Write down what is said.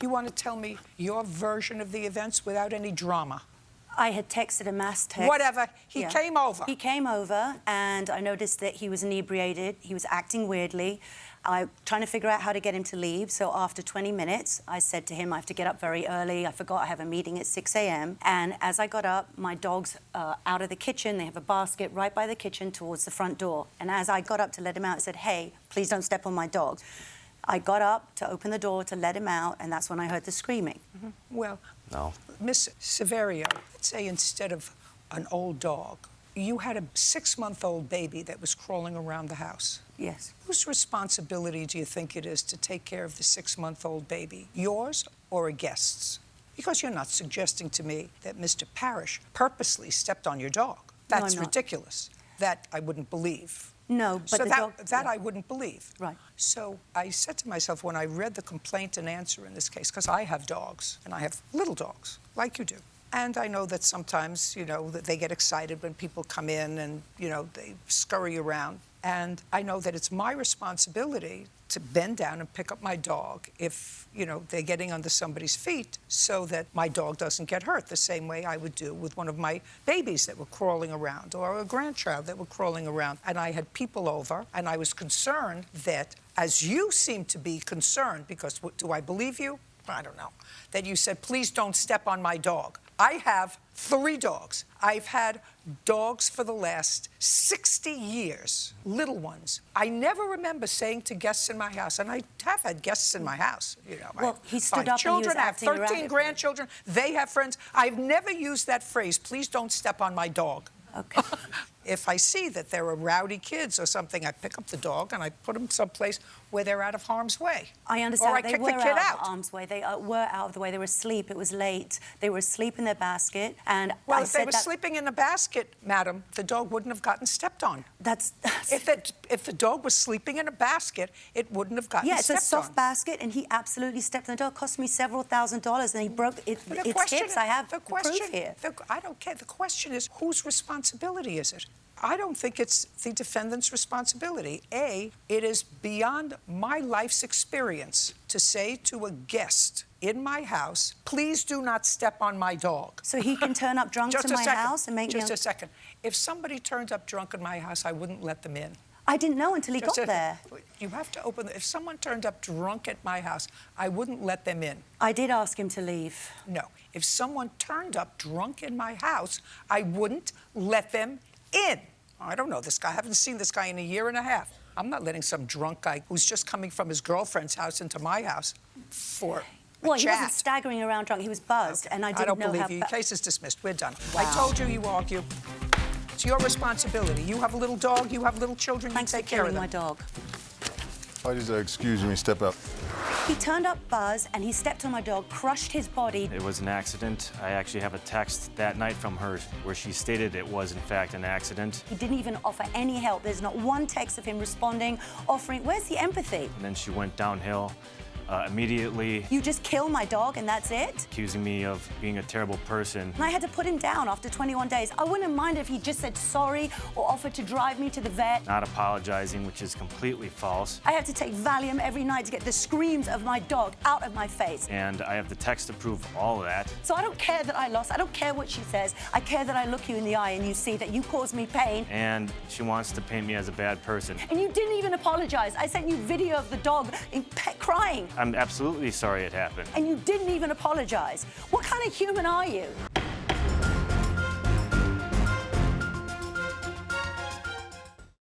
You want to tell me your version of the events without any drama? I had texted a mass text. Whatever. He came over. He came over, and I noticed that he was inebriated. He was acting weirdly. I'm trying to figure out how to get him to leave. So after 20 minutes, I said to him, I have to get up very early. I forgot I have a meeting at 6 a.m. And as I got up, my dog's out of the kitchen. They have a basket right by the kitchen towards the front door. And as I got up to let him out, I said, hey, please don't step on my dog. I got up to open the door to let him out, and that's when I heard the screaming. Well, no. Miss Severio, let's say instead of an old dog, you had a 6-month-old baby that was crawling around the house. Yes. Whose responsibility do you think it is to take care of the 6-month-old baby? Yours or a guest's? Because you're not suggesting to me that Mr. Parrish purposely stepped on your dog. That's ridiculous. That I wouldn't believe. No, but so the that I wouldn't believe. Right. So I said to myself when I read the complaint and answer in this case, because I have dogs, and I have little dogs, like you do. And I know that sometimes, you know, that they get excited when people come in and, you know, they scurry around. And I know that it's my responsibility to bend down and pick up my dog if, you know, they're getting under somebody's feet so that my dog doesn't get hurt the same way I would do with one of my babies that were crawling around or a grandchild that were crawling around. And I had people over, and I was concerned that, as you seem to be concerned, because do I believe you? I don't know, that you said, please don't step on my dog. I have 3 dogs. I've had dogs for the last 60 years, little ones. I never remember saying to guests in my house, and I have had guests in my house, you know. Well, I he have stood 5 up children, and he was I have acting 13 erratically. grandchildren. They have friends. I've never used that phrase, please don't step on my dog. Okay. If I see that there are rowdy kids or something, I pick up the dog and I put them someplace where they're out of harm's way. I understand. Or I they kick were the kid out out. of harm's way. They were out of the way. They were asleep. It was late. They were asleep in their basket. And Well, I if they said were that, sleeping in the basket, madam, the dog wouldn't have gotten stepped on. That's If the dog was sleeping in a basket, it wouldn't have gotten stepped on. yeah, it's a soft basket, and he absolutely stepped on the dog. It cost me several $1,000s, and he broke it. Its hips. I have proof here. I don't care. The question is, whose responsibility is it? I don't think it's the defendant's responsibility. A, it is beyond my life's experience to say to a guest in my house, please do not step on my dog. So he can turn up drunk to my house and make me... Just a second. If somebody turns up drunk in my house, I wouldn't let them in. I didn't know until he got there. You have to open... If someone turned up drunk at my house, I wouldn't let them in. I did ask him to leave. No. If someone turned up drunk in my house, I wouldn't let them in. I don't know this guy. I haven't seen this guy in a year and a half. I'm not letting some drunk guy who's just coming from his girlfriend's house into my house for Well, he chat. wasn't staggering around drunk. He was buzzed, and I didn't know how... I don't believe you. Case is dismissed. We're done. Wow. I told you you argue. It's your responsibility. You have a little dog. You have little children. Thanks you take for care of killing them. my dog. I just excuse me, step up. He turned up buzzed, and he stepped on my dog, crushed his body. It was an accident. I actually have a text that night from her where she stated it was, in fact, an accident. He didn't even offer any help. There's not one text of him responding, offering... Where's the empathy? And then she went downhill immediately. You just kill my dog, and that's it? Accusing me of being a terrible person. And I had to put him down after 21 days. I wouldn't have minded if he just said sorry or offered to drive me to the vet. Not apologizing, which is completely false. I have to take Valium every night to get the screams of my dog out of my face. And I have the text to prove all of that. So I don't care that I lost. I don't care what she says. I care that I look you in the eye and you see that you caused me pain. And she wants to paint me as a bad person. And you didn't even apologize. I sent you video of the dog crying. I'm absolutely sorry it happened. And you didn't even apologize. What kind of human are you?